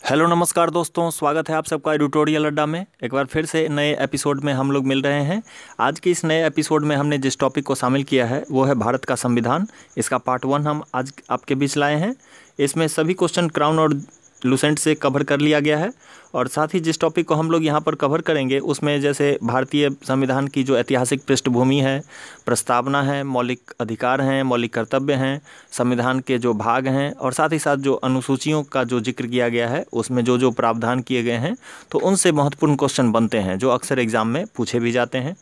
Hello नमस्कार दोस्तों, स्वागत है आप सबका एडिटोरियल अड्डा में। एक बार फिर से नए एपिसोड में हम लोग मिल रहे हैं। आज के इस नए एपिसोड में हमने जिस टॉपिक को शामिल किया है वो है भारत का संविधान। इसका पार्ट 1 हम आज आपके बीच लाए हैं। इसमें सभी क्वेश्चन क्राउन और लुसेंट से कवर कर लिया गया है और साथ ही जिस टॉपिक को हम लोग यहाँ पर कवर करेंगे उसमें जैसे भारतीय संविधान की जो ऐतिहासिक पृष्ठभूमि है, प्रस्तावना है, मौलिक अधिकार हैं, मौलिक कर्तव्य हैं, संविधान के जो भाग हैं और साथ ही साथ जो अनुसूचियों का जो जिक्र किया गया है उसमें जो जो प्रावधान किए गए हैं तो उनसे महत्वपूर्ण क्वेश्चन बनते हैं जो अक्सर एग्जाम में पूछे भी जाते हैं।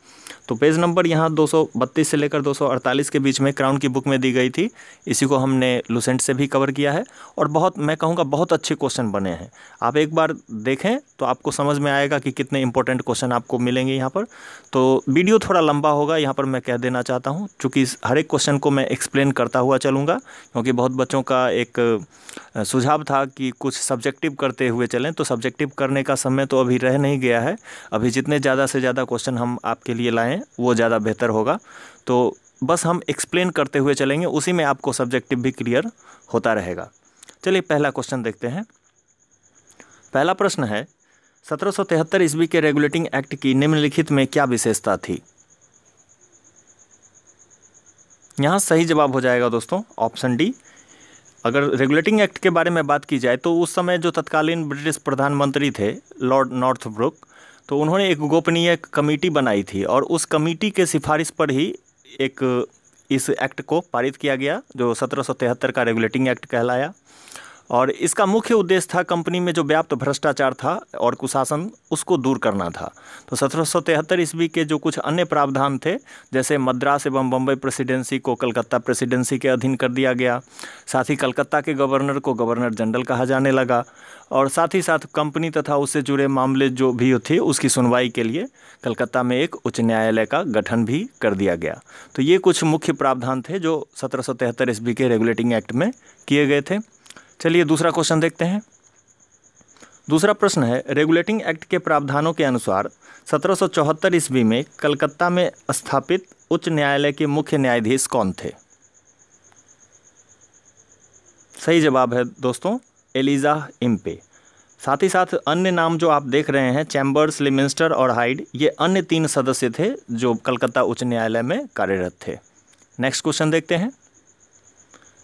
तो पेज नंबर यहाँ 232 से लेकर 248 के बीच में क्राउन की बुक में दी गई थी। इसी को हमने लुसेंट से भी कवर किया है और मैं कहूँगा बहुत अच्छे क्वेश्चन बने हैं। आप एक बार देखें तो आपको समझ में आएगा कि कितने इंपॉर्टेंट क्वेश्चन आपको मिलेंगे यहाँ पर। तो वीडियो थोड़ा लंबा होगा, यहाँ पर मैं कह देना चाहता हूँ, चूँकि हर एक क्वेश्चन को मैं एक्सप्लेन करता हुआ चलूँगा, क्योंकि बहुत बच्चों का एक सुझाव था कि कुछ सब्जेक्टिव करते हुए चलें। तो सब्जेक्टिव करने का समय तो अभी रह नहीं गया है। अभी जितने ज़्यादा से ज़्यादा क्वेश्चन हम आपके लिए लाएँ वो ज़्यादा बेहतर होगा। तो बस हम एक्सप्लेन करते हुए चलेंगे, उसी में आपको सब्जेक्टिव भी क्लियर होता रहेगा। चलिए पहला क्वेश्चन देखते हैं। पहला प्रश्न है, 1773 ईस्वी के रेगुलेटिंग एक्ट की निम्नलिखित में क्या विशेषता थी? यहाँ सही जवाब हो जाएगा दोस्तों ऑप्शन डी। अगर रेगुलेटिंग एक्ट के बारे में बात की जाए तो उस समय जो तत्कालीन ब्रिटिश प्रधानमंत्री थे लॉर्ड नॉर्थब्रुक, तो उन्होंने एक गोपनीय कमेटी बनाई थी और उस कमेटी के सिफारिश पर ही इस एक्ट को पारित किया गया जो 1773 का रेगुलेटिंग एक्ट कहलाया। और इसका मुख्य उद्देश्य था कंपनी में जो व्याप्त भ्रष्टाचार था और कुशासन उसको दूर करना था। तो 1773 ईस्वी के जो कुछ अन्य प्रावधान थे, जैसे मद्रास एवं बम्बई प्रेसिडेंसी को कलकत्ता प्रेसिडेंसी के अधीन कर दिया गया, साथ ही कलकत्ता के गवर्नर को गवर्नर जनरल कहा जाने लगा और साथ ही साथ कंपनी तथा उससे जुड़े मामले जो भी थे उसकी सुनवाई के लिए कलकत्ता में एक उच्च न्यायालय का गठन भी कर दिया गया। तो ये कुछ मुख्य प्रावधान थे जो 1773 ईस्वी के रेगुलेटिंग एक्ट में किए गए थे। चलिए दूसरा क्वेश्चन देखते हैं। दूसरा प्रश्न है, रेगुलेटिंग एक्ट के प्रावधानों के अनुसार 1774 ईस्वी में कलकत्ता में स्थापित उच्च न्यायालय के मुख्य न्यायाधीश कौन थे? सही जवाब है दोस्तों एलिजा इम्पे। साथ ही साथ अन्य नाम जो आप देख रहे हैं, चैम्बर्स, लिमिंस्टर और हाइड, ये अन्य 3 सदस्य थे जो कलकत्ता उच्च न्यायालय में कार्यरत थे। नेक्स्ट क्वेश्चन देखते हैं।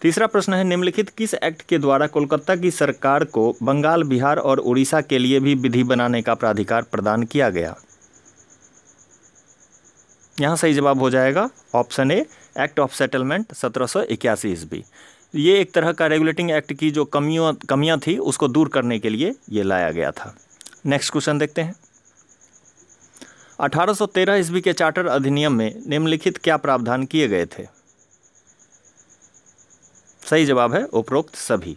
तीसरा प्रश्न है, निम्नलिखित किस एक्ट के द्वारा कोलकाता की सरकार को बंगाल, बिहार और उड़ीसा के लिए भी विधि बनाने का प्राधिकार प्रदान किया गया? यहाँ सही जवाब हो जाएगा option A, act of settlement 1781 ईस्वी। ये एक तरह का रेगुलेटिंग एक्ट की जो कमियाँ थी उसको दूर करने के लिए ये लाया गया था। नेक्स्ट क्वेश्चन देखते हैं। 1813 ईस्वी के चार्टर अधिनियम में निम्नलिखित क्या प्रावधान किए गए थे? सही जवाब है उपरोक्त सभी।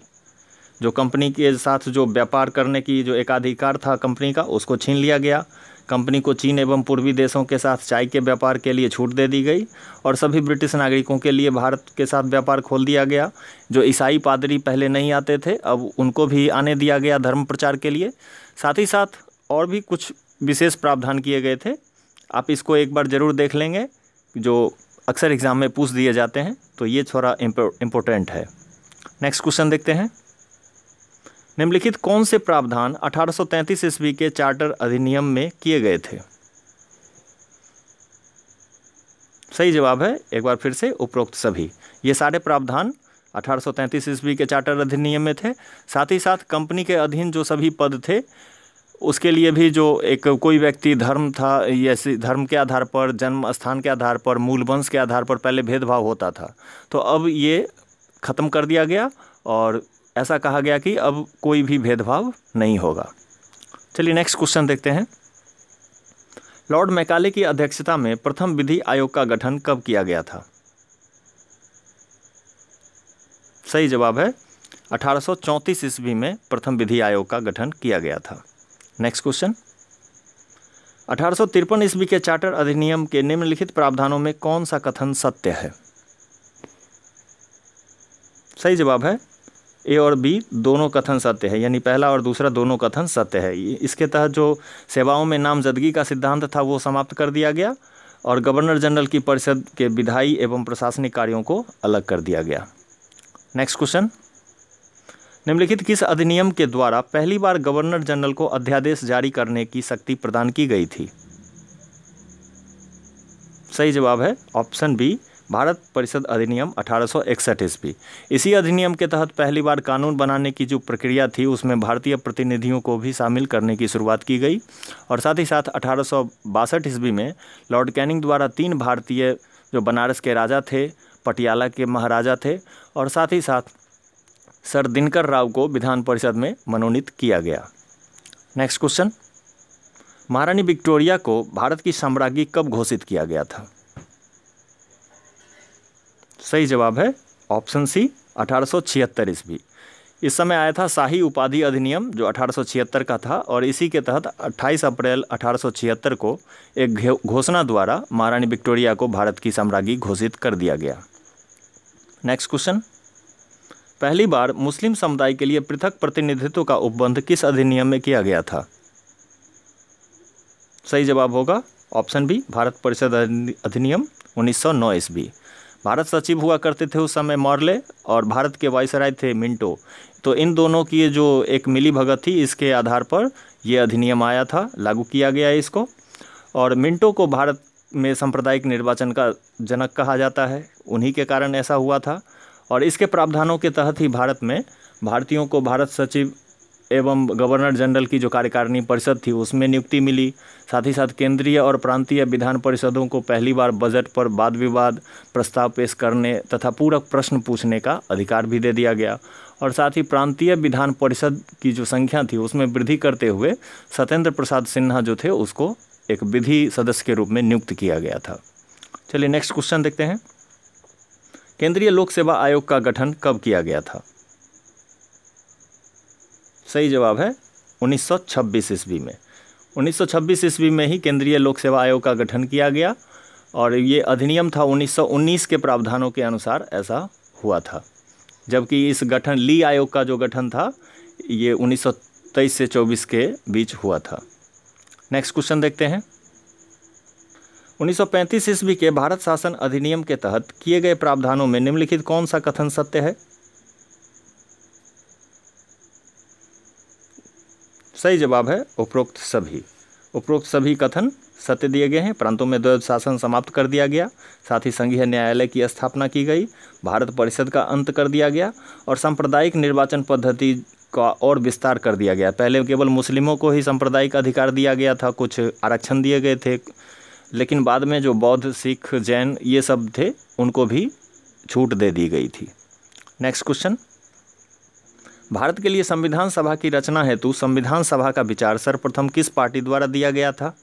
जो कंपनी के साथ जो व्यापार करने की जो एकाधिकार था कंपनी का, उसको छीन लिया गया। कंपनी को चीन एवं पूर्वी देशों के साथ चाय के व्यापार के लिए छूट दे दी गई और सभी ब्रिटिश नागरिकों के लिए भारत के साथ व्यापार खोल दिया गया। जो ईसाई पादरी पहले नहीं आते थे अब उनको भी आने दिया गया धर्म प्रचार के लिए। साथ ही साथ और भी कुछ विशेष प्रावधान किए गए थे। आप इसको एक बार ज़रूर देख लेंगे, जो अक्सर एग्जाम में पूछ दिए जाते हैं, तो ये थोड़ा इम्पोर्टेंट है। नेक्स्ट क्वेश्चन देखते हैं। निम्नलिखित कौन से प्रावधान 1833 ईस्वी के चार्टर अधिनियम में किए गए थे? सही जवाब है एक बार फिर से उपरोक्त सभी। ये सारे प्रावधान 1833 ईस्वी के चार्टर अधिनियम में थे। साथ ही साथ कंपनी के अधीन जो सभी पद थे उसके लिए भी जो एक कोई व्यक्ति धर्म था, ऐसे धर्म के आधार पर, जन्म स्थान के आधार पर, मूल वंश के आधार पर पहले भेदभाव होता था, तो अब ये ख़त्म कर दिया गया और ऐसा कहा गया कि अब कोई भी भेदभाव नहीं होगा। चलिए नेक्स्ट क्वेश्चन देखते हैं। लॉर्ड मैकाले की अध्यक्षता में प्रथम विधि आयोग का गठन कब किया गया था? सही जवाब है 1834 ईस्वी में प्रथम विधि आयोग का गठन किया गया था। Next question. 1853 ईस्वी के चार्टर अधिनियम के निम्नलिखित प्रावधानों में कौन सा कथन सत्य है? सही जवाब है ए और बी दोनों कथन सत्य है, यानी पहला और दूसरा दोनों कथन सत्य है। इसके तहत जो सेवाओं में नामजदगी का सिद्धांत था वो समाप्त कर दिया गया और गवर्नर जनरल की परिषद के विधायी एवं प्रशासनिक कार्यों को अलग कर दिया गया। Next question. निम्नलिखित किस अधिनियम के द्वारा पहली बार गवर्नर जनरल को अध्यादेश जारी करने की शक्ति प्रदान की गई थी? सही जवाब है ऑप्शन बी, भारत परिषद अधिनियम 1861 ईस्वी। इसी अधिनियम के तहत पहली बार कानून बनाने की जो प्रक्रिया थी उसमें भारतीय प्रतिनिधियों को भी शामिल करने की शुरुआत की गई। और साथ ही साथ 1862 ईस्वी में लॉर्ड कैनिंग द्वारा 3 भारतीय जो बनारस के राजा थे, पटियाला के महाराजा थे और साथ ही साथ सर दिनकर राव को विधान परिषद में मनोनीत किया गया। नेक्स्ट क्वेश्चन, महारानी विक्टोरिया को भारत की साम्राज्ञी कब घोषित किया गया था? सही जवाब है ऑप्शन सी, 1876 ईस्वी। इस समय आया था शाही उपाधि अधिनियम जो 1876 का था और इसी के तहत 28 अप्रैल 1876 को एक घोषणा द्वारा महारानी विक्टोरिया को भारत की साम्राज्ञी घोषित कर दिया गया। नेक्स्ट क्वेश्चन, पहली बार मुस्लिम समुदाय के लिए पृथक प्रतिनिधित्व का उपबंध किस अधिनियम में किया गया था? सही जवाब होगा ऑप्शन बी, भारत परिषद अधिनियम 1909 ईस्वी। भारत सचिव हुआ करते थे उस समय मॉर्ले और भारत के वायसराय थे मिंटो। तो इन दोनों की जो एक मिली भगत थी इसके आधार पर यह अधिनियम आया था, लागू किया गया है इसको। और मिंटो को भारत में सांप्रदायिक निर्वाचन का जनक कहा जाता है, उन्हीं के कारण ऐसा हुआ था। और इसके प्रावधानों के तहत ही भारत में भारतीयों को भारत सचिव एवं गवर्नर जनरल की जो कार्यकारिणी परिषद थी उसमें नियुक्ति मिली। साथ ही साथ केंद्रीय और प्रांतीय विधान परिषदों को पहली बार बजट पर वाद विवाद प्रस्ताव पेश करने तथा पूरक प्रश्न पूछने का अधिकार भी दे दिया गया। और साथ ही प्रांतीय विधान परिषद की जो संख्या थी उसमें वृद्धि करते हुए सत्येंद्र प्रसाद सिन्हा जो थे उसको एक विधि सदस्य के रूप में नियुक्त किया गया था। चलिए नेक्स्ट क्वेश्चन देखते हैं, केंद्रीय लोक सेवा आयोग का गठन कब किया गया था? सही जवाब है 1926 ईस्वी में। 1926 ईस्वी में ही केंद्रीय लोक सेवा आयोग का गठन किया गया और ये अधिनियम था 1919 के प्रावधानों के अनुसार ऐसा हुआ था। जबकि इस गठन ली आयोग का जो गठन था ये 1923 से 24 के बीच हुआ था। नेक्स्ट क्वेश्चन देखते हैं, 1935 ईस्वी के भारत शासन अधिनियम के तहत किए गए प्रावधानों में निम्नलिखित कौन सा कथन सत्य है? सही जवाब है उपरोक्त सभी कथन सत्य दिए गए हैं। प्रांतों में द्वैध शासन समाप्त कर दिया गया, साथ ही संघीय न्यायालय की स्थापना की गई, भारत परिषद का अंत कर दिया गया और सांप्रदायिक निर्वाचन पद्धति का और विस्तार कर दिया गया। पहले केवल मुस्लिमों को ही सांप्रदायिक अधिकार दिया गया था, कुछ आरक्षण दिए गए थे, लेकिन बाद में जो बौद्ध, सिख, जैन ये सब थे उनको भी छूट दे दी गई थी। नेक्स्ट क्वेश्चन, भारत के लिए संविधान सभा की रचना हेतु संविधान सभा का विचार सर्वप्रथम किस पार्टी द्वारा दिया गया था?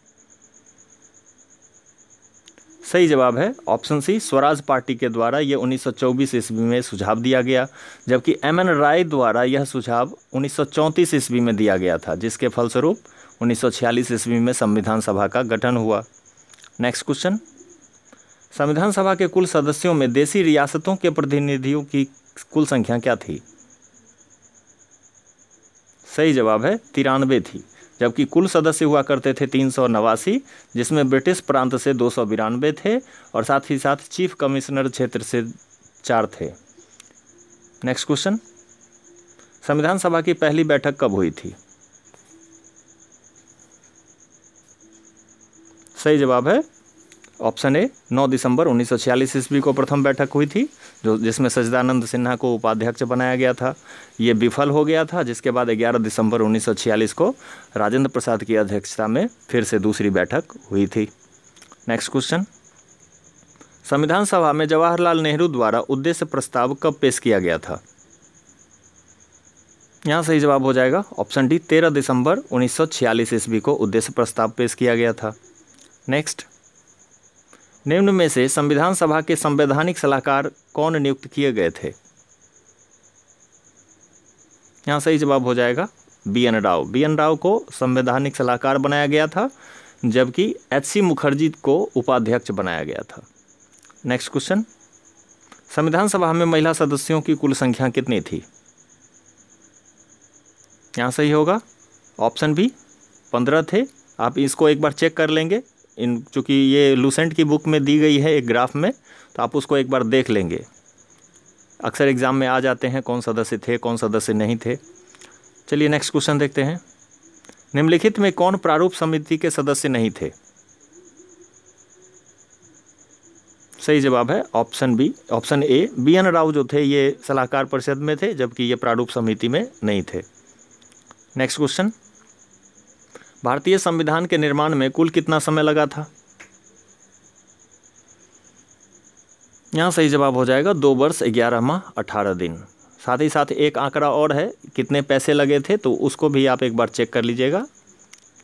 सही जवाब है ऑप्शन सी, स्वराज पार्टी के द्वारा ये 1924 ईस्वी में सुझाव दिया गया, जबकि एम.एन. राय द्वारा यह सुझाव 1934 ईस्वी में दिया गया था, जिसके फलस्वरूप 1946 ईस्वी में संविधान सभा का गठन हुआ। नेक्स्ट क्वेश्चन, संविधान सभा के कुल सदस्यों में देशी रियासतों के प्रतिनिधियों की कुल संख्या क्या थी? सही जवाब है 93 थी, जबकि कुल सदस्य हुआ करते थे 389, जिसमें ब्रिटिश प्रांत से 292 थे और साथ ही साथ चीफ कमिश्नर क्षेत्र से 4 थे। नेक्स्ट क्वेश्चन, संविधान सभा की पहली बैठक कब हुई थी? सही जवाब है ऑप्शन ए, 9 दिसंबर 1946 ईस्वी को प्रथम बैठक हुई थी, जिसमें सच्चिदानंद सिन्हा को उपाध्यक्ष बनाया गया था। ये विफल हो गया था, जिसके बाद 11 दिसंबर 1946 को राजेंद्र प्रसाद की अध्यक्षता में फिर से दूसरी बैठक हुई थी। नेक्स्ट क्वेश्चन, संविधान सभा में जवाहरलाल नेहरू द्वारा उद्देश्य प्रस्ताव कब पेश किया गया था? यहाँ सही जवाब हो जाएगा ऑप्शन डी, 13 दिसंबर 1946 ईस्वी को उद्देश्य प्रस्ताव पेश किया गया था। नेक्स्ट, निम्न में से संविधान सभा के संवैधानिक सलाहकार कौन नियुक्त किए गए थे? यहाँ सही जवाब हो जाएगा बी.एन. राव। बी.एन. राव को संवैधानिक सलाहकार बनाया गया था, जबकि एच.सी. मुखर्जी को उपाध्यक्ष बनाया गया था। नेक्स्ट क्वेश्चन, संविधान सभा में महिला सदस्यों की कुल संख्या कितनी थी? यहाँ सही होगा ऑप्शन बी, 15 थे। आप इसको एक बार चेक कर लेंगे, चूँकि ये लूसेंट की बुक में दी गई है एक ग्राफ में, तो आप उसको एक बार देख लेंगे। अक्सर एग्जाम में आ जाते हैं, कौन सदस्य थे कौन सदस्य नहीं थे। चलिए नेक्स्ट क्वेश्चन देखते हैं। निम्नलिखित में कौन प्रारूप समिति के सदस्य नहीं थे? सही जवाब है ऑप्शन ए BN राव जो थे ये सलाहकार परिषद में थे, जबकि ये प्रारूप समिति में नहीं थे। नेक्स्ट क्वेश्चन, भारतीय संविधान के निर्माण में कुल कितना समय लगा था? यहाँ सही जवाब हो जाएगा 2 वर्ष 11 माह 18 दिन। साथ ही साथ एक आंकड़ा और है, कितने पैसे लगे थे, तो उसको भी आप एक बार चेक कर लीजिएगा,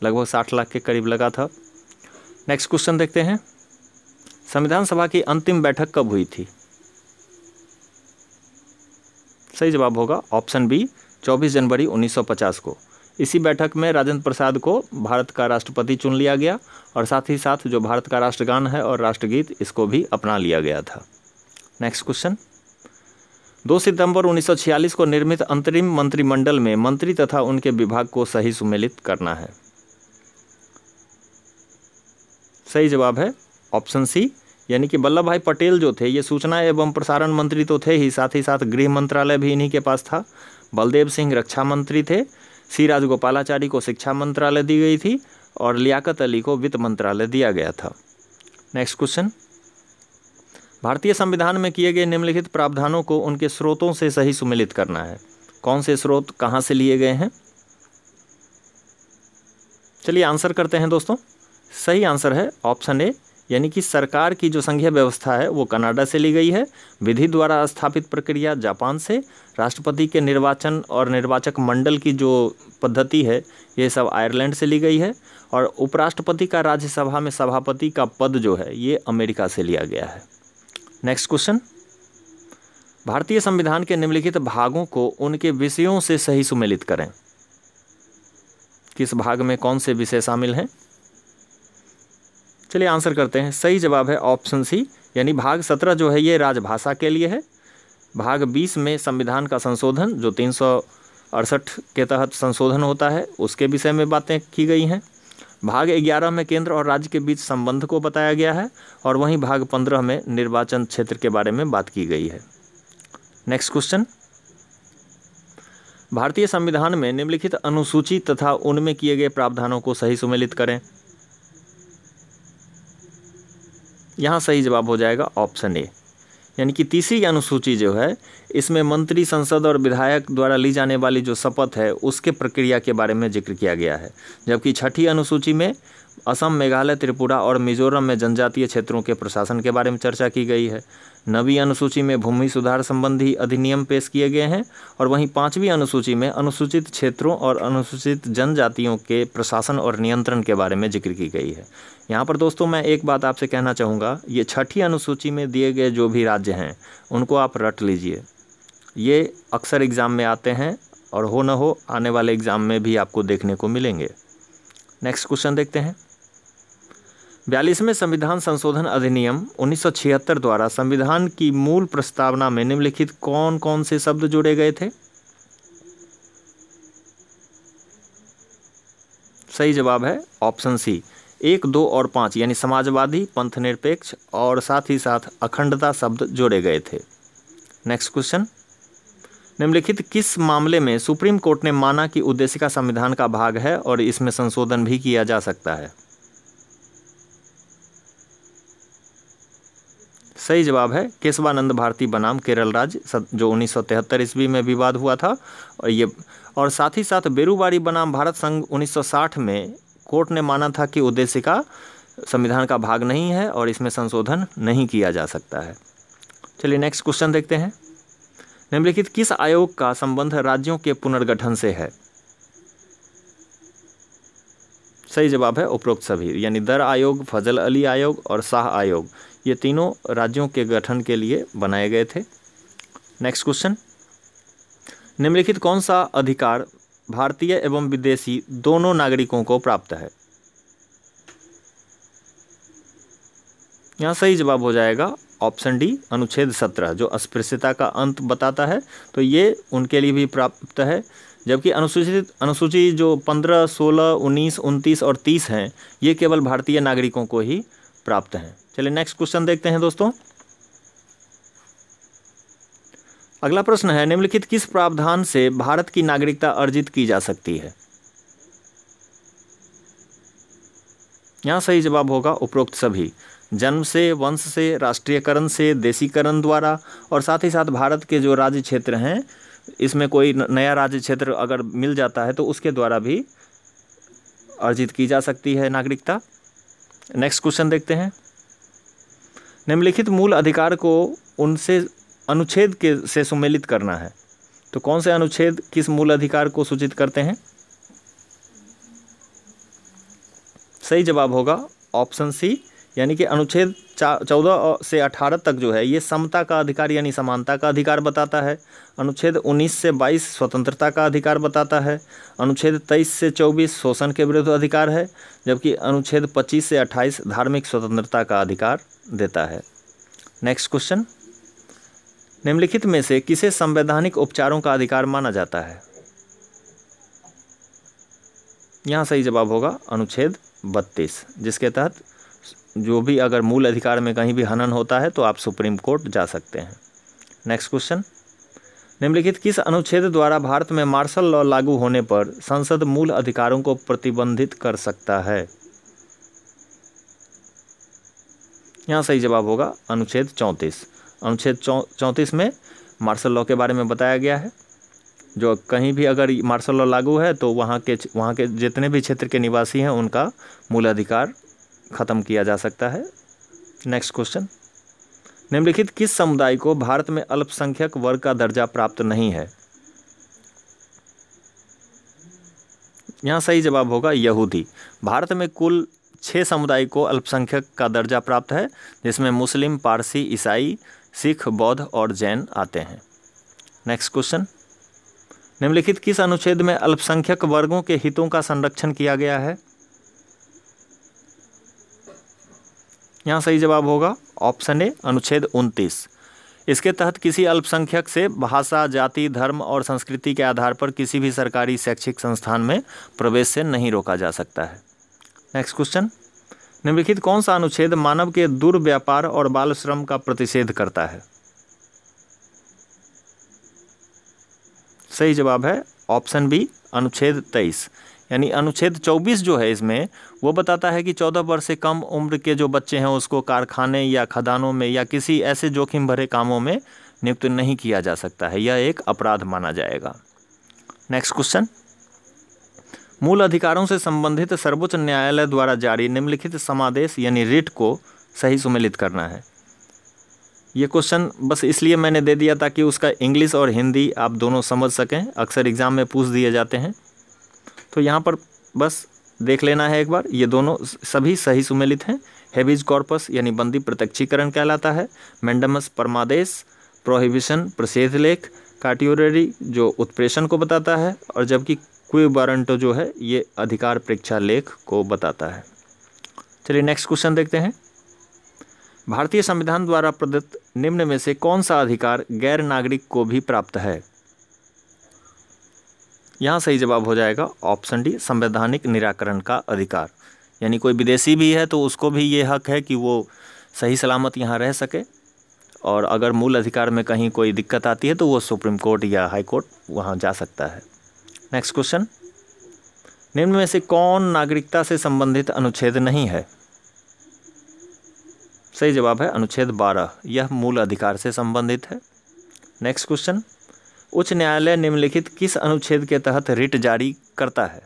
लगभग 60 लाख के करीब लगा था। नेक्स्ट क्वेश्चन देखते हैं। संविधान सभा की अंतिम बैठक कब हुई थी? सही जवाब होगा ऑप्शन बी 24 जनवरी 1950 को। इसी बैठक में राजेंद्र प्रसाद को भारत का राष्ट्रपति चुन लिया गया और साथ ही साथ जो भारत का राष्ट्रगान है और राष्ट्रगीत इसको भी अपना लिया गया था। नेक्स्ट क्वेश्चन, 2 सितंबर 1946 को निर्मित अंतरिम मंत्रिमंडल में मंत्री तथा उनके विभाग को सही सुमेलित करना है। सही जवाब है ऑप्शन सी, यानी कि वल्लभ भाई पटेल जो थे ये सूचना एवं प्रसारण मंत्री तो थे ही, साथ गृह मंत्रालय भी इन्हीं के पास था। बलदेव सिंह रक्षा मंत्री थे, सी राजगोपालाचारी को शिक्षा मंत्रालय दी गई थी और लियाकत अली को वित्त मंत्रालय दिया गया था। नेक्स्ट क्वेश्चन, भारतीय संविधान में किए गए निम्नलिखित प्रावधानों को उनके स्रोतों से सही सुमेलित करना है। कौन से स्रोत कहाँ से लिए गए हैं? चलिए आंसर करते हैं दोस्तों। सही आंसर है ऑप्शन ए, यानी कि सरकार की जो संघीय व्यवस्था है वो कनाडा से ली गई है, विधि द्वारा स्थापित प्रक्रिया जापान से, राष्ट्रपति के निर्वाचन और निर्वाचक मंडल की जो पद्धति है ये सब आयरलैंड से ली गई है, और उपराष्ट्रपति का राज्यसभा में सभापति का पद जो है ये अमेरिका से लिया गया है। नेक्स्ट क्वेश्चन, भारतीय संविधान के निम्नलिखित भागों को उनके विषयों से सही सुमेलित करें। किस भाग में कौन से विषय शामिल हैं? चलिए आंसर करते हैं। सही जवाब है ऑप्शन सी, यानी भाग 17 जो है ये राजभाषा के लिए है। भाग 20 में संविधान का संशोधन जो 368 के तहत संशोधन होता है उसके विषय में बातें की गई हैं। भाग 11 में केंद्र और राज्य के बीच संबंध को बताया गया है, और वहीं भाग 15 में निर्वाचन क्षेत्र के बारे में बात की गई है। नेक्स्ट क्वेश्चन, भारतीय संविधान में निम्नलिखित अनुसूची तथा उनमें किए गए प्रावधानों को सही सुमेलित करें। यहाँ सही जवाब हो जाएगा ऑप्शन ए, यानी कि तीसरी अनुसूची जो है इसमें मंत्री, संसद और विधायक द्वारा ली जाने वाली जो शपथ है उसके प्रक्रिया के बारे में जिक्र किया गया है, जबकि छठी अनुसूची में असम, मेघालय, त्रिपुरा और मिजोरम में जनजातीय क्षेत्रों के प्रशासन के बारे में चर्चा की गई है। 9वीं अनुसूची में भूमि सुधार संबंधी अधिनियम पेश किए गए हैं, और वहीं 5वीं अनुसूची में अनुसूचित क्षेत्रों और अनुसूचित जनजातियों के प्रशासन और नियंत्रण के बारे में जिक्र की गई है। यहाँ पर दोस्तों मैं एक बात आपसे कहना चाहूँगा, ये छठी अनुसूची में दिए गए जो भी राज्य हैं उनको आप रट लीजिए, ये अक्सर एग्ज़ाम में आते हैं और हो न हो आने वाले एग्ज़ाम में भी आपको देखने को मिलेंगे। नेक्स्ट क्वेश्चन देखते हैं। 42वें संविधान संशोधन अधिनियम 1976 द्वारा संविधान की मूल प्रस्तावना में निम्नलिखित कौन कौन से शब्द जोड़े गए थे? सही जवाब है ऑप्शन सी, 1, 2 और 5, यानी समाजवादी, पंथनिरपेक्ष और साथ ही साथ अखंडता शब्द जोड़े गए थे। नेक्स्ट क्वेश्चन, निम्नलिखित किस मामले में सुप्रीम कोर्ट ने माना कि उद्देशिका संविधान का भाग है और इसमें संशोधन भी किया जा सकता है? सही जवाब है केशवानंद भारती बनाम केरल राज्य, जो 1973 ईस्वी में विवाद हुआ था, और साथ ही साथ बेरूबाड़ी बनाम भारत संघ 1960 में कोर्ट ने माना था कि उद्देशिका संविधान का भाग नहीं है और इसमें संशोधन नहीं किया जा सकता है। चलिए नेक्स्ट क्वेश्चन देखते हैं। निम्नलिखित किस आयोग का संबंध राज्यों के पुनर्गठन से है? सही जवाब है उपरोक्त सभी, यानी दर आयोग, फजल अली आयोग और शाह आयोग, ये तीनों राज्यों के गठन के लिए बनाए गए थे। नेक्स्ट क्वेश्चन, निम्नलिखित कौन सा अधिकार भारतीय एवं विदेशी दोनों नागरिकों को प्राप्त है? यहाँ सही जवाब हो जाएगा ऑप्शन डी, अनुच्छेद 17 जो अस्पृश्यता का अंत बताता है, तो ये उनके लिए भी प्राप्त है, जबकि अनुसूची जो 15, 16, 19, 29 और 30 हैं ये केवल भारतीय नागरिकों को ही प्राप्त हैं। चलिए नेक्स्ट क्वेश्चन देखते हैं दोस्तों। अगला प्रश्न है, निम्नलिखित किस प्रावधान से भारत की नागरिकता अर्जित की जा सकती है? यहाँ सही जवाब होगा उपरोक्त सभी। जन्म से, वंश से, राष्ट्रीयकरण से, देशीकरण द्वारा, और साथ ही साथ भारत के जो राज्य क्षेत्र हैं इसमें कोई नया राज्य क्षेत्र अगर मिल जाता है तो उसके द्वारा भी अर्जित की जा सकती है नागरिकता। नेक्स्ट क्वेश्चन देखते हैं। निम्नलिखित मूल अधिकार को उनसे अनुच्छेद के से सुमेलित करना है, तो कौन से अनुच्छेद किस मूल अधिकार को सूचित करते हैं? सही जवाब होगा ऑप्शन सी, यानी कि अनुच्छेद 14 से 18 तक जो है ये समता का अधिकार यानी समानता का अधिकार बताता है। अनुच्छेद 19 से 22 स्वतंत्रता का अधिकार बताता है। अनुच्छेद 23 से 24 शोषण के विरुद्ध अधिकार है, जबकि अनुच्छेद 25 से 28 धार्मिक स्वतंत्रता का अधिकार देता है। नेक्स्ट क्वेश्चन, निम्नलिखित में से किसे संवैधानिक उपचारों का अधिकार माना जाता है? यहाँ सही जवाब होगा अनुच्छेद 32, जिसके तहत जो भी अगर मूल अधिकार में कहीं भी हनन होता है तो आप सुप्रीम कोर्ट जा सकते हैं। नेक्स्ट क्वेश्चन, निम्नलिखित किस अनुच्छेद द्वारा भारत में मार्शल लॉ लागू होने पर संसद मूल अधिकारों को प्रतिबंधित कर सकता है? यहाँ सही जवाब होगा अनुच्छेद 34। अनुच्छेद 34 में मार्शल लॉ के बारे में बताया गया है। जो कहीं भी अगर मार्शल लॉ लागू है तो वहाँ के जितने भी क्षेत्र के निवासी हैं उनका मूल अधिकार ख़त्म किया जा सकता है। नेक्स्ट क्वेश्चन, निम्नलिखित किस समुदाय को भारत में अल्पसंख्यक वर्ग का दर्जा प्राप्त नहीं है? यहाँ सही जवाब होगा यहूदी। भारत में कुल 6 समुदाय को अल्पसंख्यक का दर्जा प्राप्त है, जिसमें मुस्लिम, पारसी, ईसाई, सिख, बौद्ध और जैन आते हैं। नेक्स्ट क्वेश्चन, निम्नलिखित किस अनुच्छेद में अल्पसंख्यक वर्गों के हितों का संरक्षण किया गया है? यहाँ सही जवाब होगा ऑप्शन ए अनुच्छेद 29। इसके तहत किसी अल्पसंख्यक से भाषा, जाति, धर्म और संस्कृति के आधार पर किसी भी सरकारी शैक्षिक संस्थान में प्रवेश से नहीं रोका जा सकता है। नेक्स्ट क्वेश्चन, निम्नलिखित कौन सा अनुच्छेद मानव के दुर्व्यापार और बाल श्रम का प्रतिषेध करता है? सही जवाब है ऑप्शन बी अनुच्छेद 23, यानी अनुच्छेद 24 जो है इसमें वो बताता है कि 14 वर्ष से कम उम्र के जो बच्चे हैं उसको कारखाने या खदानों में या किसी ऐसे जोखिम भरे कामों में नियुक्त नहीं किया जा सकता है, यह एक अपराध माना जाएगा। नेक्स्ट क्वेश्चन, मूल अधिकारों से संबंधित सर्वोच्च न्यायालय द्वारा जारी निम्नलिखित समादेश यानी रिट को सही सुमेलित करना है। ये क्वेश्चन बस इसलिए मैंने दे दिया ताकि उसका इंग्लिश और हिंदी आप दोनों समझ सकें, अक्सर एग्ज़ाम में पूछ दिए जाते हैं। तो यहाँ पर बस देख लेना है एक बार, ये दोनों सभी सही सुमेलित हैं। हेबिज कॉर्पस यानी बंदी प्रत्यक्षीकरण कहलाता है। मैंडमस परमादेश, प्रोहिबिशन प्रतिषेध लेख, कार्टियोररी जो उत्प्रेषण को बताता है, और जबकि क्वी वारंटो जो है ये अधिकार परीक्षा लेख को बताता है। चलिए नेक्स्ट क्वेश्चन देखते हैं। भारतीय संविधान द्वारा प्रदत्त निम्न में से कौन सा अधिकार गैर नागरिक को भी प्राप्त है? यहाँ सही जवाब हो जाएगा ऑप्शन डी संवैधानिक निराकरण का अधिकार, यानी कोई विदेशी भी है तो उसको भी ये हक है कि वो सही सलामत यहाँ रह सके, और अगर मूल अधिकार में कहीं कोई दिक्कत आती है तो वो सुप्रीम कोर्ट या हाई कोर्ट वहाँ जा सकता है। नेक्स्ट क्वेश्चन, निम्न में से कौन नागरिकता से संबंधित अनुच्छेद नहीं है? सही जवाब है अनुच्छेद 12, यह मूल अधिकार से संबंधित है। नेक्स्ट क्वेश्चन, उच्च न्यायालय निम्नलिखित किस अनुच्छेद के तहत रिट जारी करता है?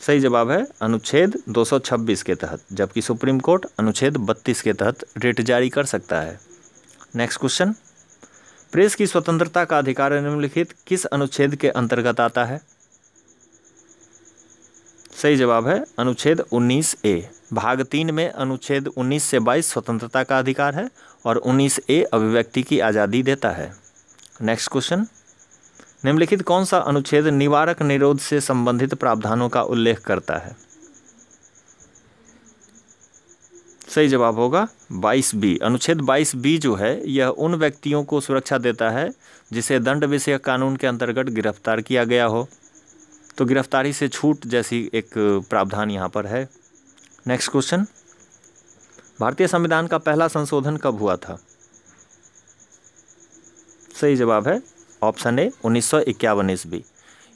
सही जवाब है अनुच्छेद 226 के तहत, जबकि सुप्रीम कोर्ट अनुच्छेद 32 के तहत रिट जारी कर सकता है। नेक्स्ट क्वेश्चन, प्रेस की स्वतंत्रता का अधिकार निम्नलिखित किस अनुच्छेद के अंतर्गत आता है? सही जवाब है अनुच्छेद 19A। भाग 3 में अनुच्छेद 19 से 22 स्वतंत्रता का अधिकार है और 19A अभिव्यक्ति की आज़ादी देता है। नेक्स्ट क्वेश्चन, निम्नलिखित कौन सा अनुच्छेद निवारक निरोध से संबंधित प्रावधानों का उल्लेख करता है? सही जवाब होगा 22B। अनुच्छेद 22B जो है यह उन व्यक्तियों को सुरक्षा देता है जिसे दंड विषयक कानून के अंतर्गत गिरफ्तार किया गया हो, तो गिरफ्तारी से छूट जैसी एक प्रावधान यहाँ पर है। नेक्स्ट क्वेश्चन, भारतीय संविधान का पहला संशोधन कब हुआ था? सही जवाब है ऑप्शन ए 1951 ईस्वी।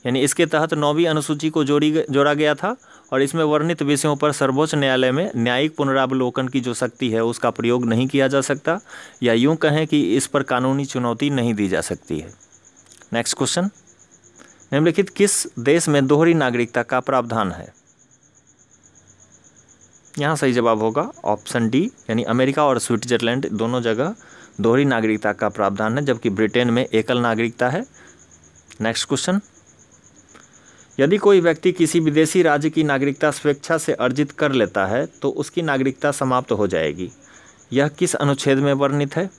यानी इसके तहत 9वीं अनुसूची को जोड़ा गया था और इसमें वर्णित विषयों पर सर्वोच्च न्यायालय में न्यायिक पुनरावलोकन की जो शक्ति है उसका प्रयोग नहीं किया जा सकता, या यूं कहें कि इस पर कानूनी चुनौती नहीं दी जा सकती है। नेक्स्ट क्वेश्चन, निम्नलिखित किस देश में दोहरी नागरिकता का प्रावधान है? यहाँ सही जवाब होगा ऑप्शन डी, यानी अमेरिका और स्विट्जरलैंड दोनों जगह दोहरी नागरिकता का प्रावधान है, जबकि ब्रिटेन में एकल नागरिकता है। नेक्स्ट क्वेश्चन, यदि कोई व्यक्ति किसी विदेशी राज्य की नागरिकता स्वेच्छा से अर्जित कर लेता है तो उसकी नागरिकता समाप्त हो जाएगी। यह किस अनुच्छेद में वर्णित है?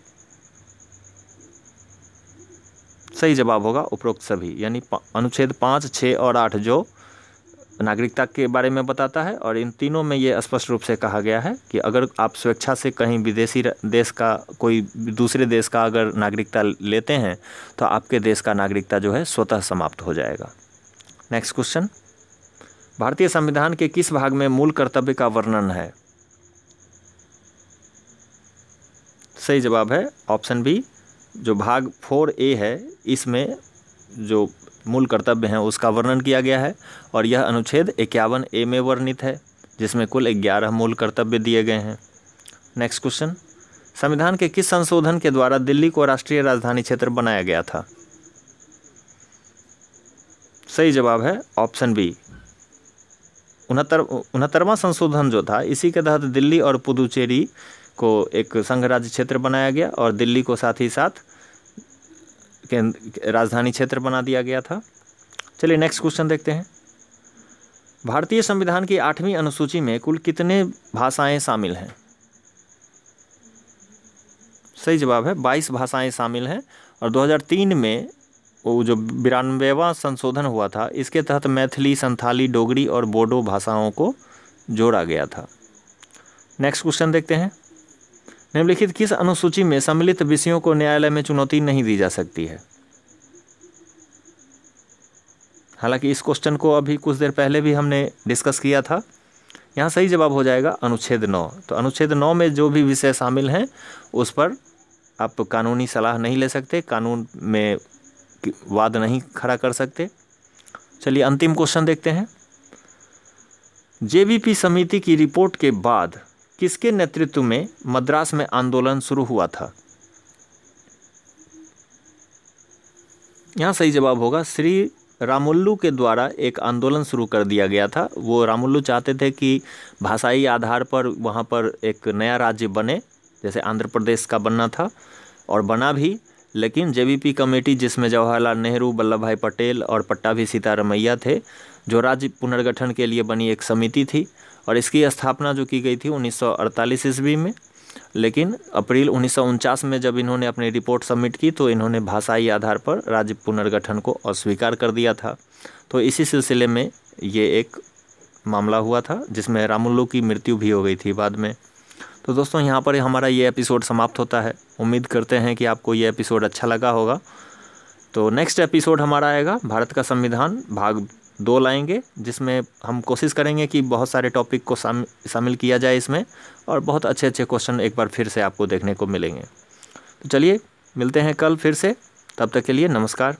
सही जवाब होगा उपरोक्त सभी, यानी अनुच्छेद 5, 6 और 8 जो नागरिकता के बारे में बताता है, और इन तीनों में ये स्पष्ट रूप से कहा गया है कि अगर आप स्वेच्छा से कहीं विदेशी देश का, कोई दूसरे देश का अगर नागरिकता लेते हैं तो आपके देश का नागरिकता जो है स्वतः समाप्त हो जाएगा। नेक्स्ट क्वेश्चन, भारतीय संविधान के किस भाग में मूल कर्तव्य का वर्णन है? सही जवाब है ऑप्शन बी, जो भाग 4A है इसमें जो मूल कर्तव्य हैं उसका वर्णन किया गया है, और यह अनुच्छेद 51A में वर्णित है, जिसमें कुल 11 मूल कर्तव्य दिए गए हैं। नेक्स्ट क्वेश्चन, संविधान के किस संशोधन के द्वारा दिल्ली को राष्ट्रीय राजधानी क्षेत्र बनाया गया था? सही जवाब है ऑप्शन बी, 69वां संशोधन जो था इसी के तहत दिल्ली और पुदुचेरी को एक संघ राज्य क्षेत्र बनाया गया और दिल्ली को साथ ही साथ राजधानी क्षेत्र बना दिया गया था। चलिए नेक्स्ट क्वेश्चन देखते हैं। भारतीय संविधान की 8वीं अनुसूची में कुल कितने भाषाएं शामिल हैं? सही जवाब है 22 भाषाएं शामिल हैं, और 2003 में वो जो 92वां संशोधन हुआ था इसके तहत मैथिली, संथाली, डोगरी और बोडो भाषाओं को जोड़ा गया था। नेक्स्ट क्वेश्चन देखते हैं। निम्नलिखित किस अनुसूची में सम्मिलित विषयों को न्यायालय में चुनौती नहीं दी जा सकती है? हालांकि इस क्वेश्चन को अभी कुछ देर पहले भी हमने डिस्कस किया था। यहाँ सही जवाब हो जाएगा अनुच्छेद 9। तो अनुच्छेद 9 में जो भी विषय शामिल हैं उस पर आप कानूनी सलाह नहीं ले सकते, कानून में वाद नहीं खड़ा कर सकते। चलिए अंतिम क्वेश्चन देखते हैं। जेवीपी समिति की रिपोर्ट के बाद किसके नेतृत्व में मद्रास में आंदोलन शुरू हुआ था? यहाँ सही जवाब होगा श्री रामुल्लू के द्वारा एक आंदोलन शुरू कर दिया गया था। वो रामुल्लू चाहते थे कि भाषाई आधार पर वहाँ पर एक नया राज्य बने, जैसे आंध्र प्रदेश का बनना था, और बना भी। लेकिन जेवीपी कमेटी, जिसमें जवाहरलाल नेहरू, वल्लभ भाई पटेल और पट्टाभी सीतारमैया थे, जो राज्य पुनर्गठन के लिए बनी एक समिति थी, और इसकी स्थापना जो की गई थी 1948 ईस्वी में। लेकिन अप्रैल 1949 में जब इन्होंने अपनी रिपोर्ट सबमिट की तो इन्होंने भाषाई आधार पर राज्य पुनर्गठन को अस्वीकार कर दिया था। तो इसी सिलसिले में ये एक मामला हुआ था जिसमें रामुल्लू की मृत्यु भी हो गई थी बाद में। तो दोस्तों यहाँ पर हमारा ये एपिसोड समाप्त होता है। उम्मीद करते हैं कि आपको ये एपिसोड अच्छा लगा होगा। तो नेक्स्ट एपिसोड हमारा आएगा भारत का संविधान भाग 2 लाएंगे, जिसमें हम कोशिश करेंगे कि बहुत सारे टॉपिक को शामिल किया जाए इसमें, और बहुत अच्छे अच्छे क्वेश्चन एक बार फिर से आपको देखने को मिलेंगे। तो चलिए मिलते हैं कल फिर से, तब तक के लिए नमस्कार।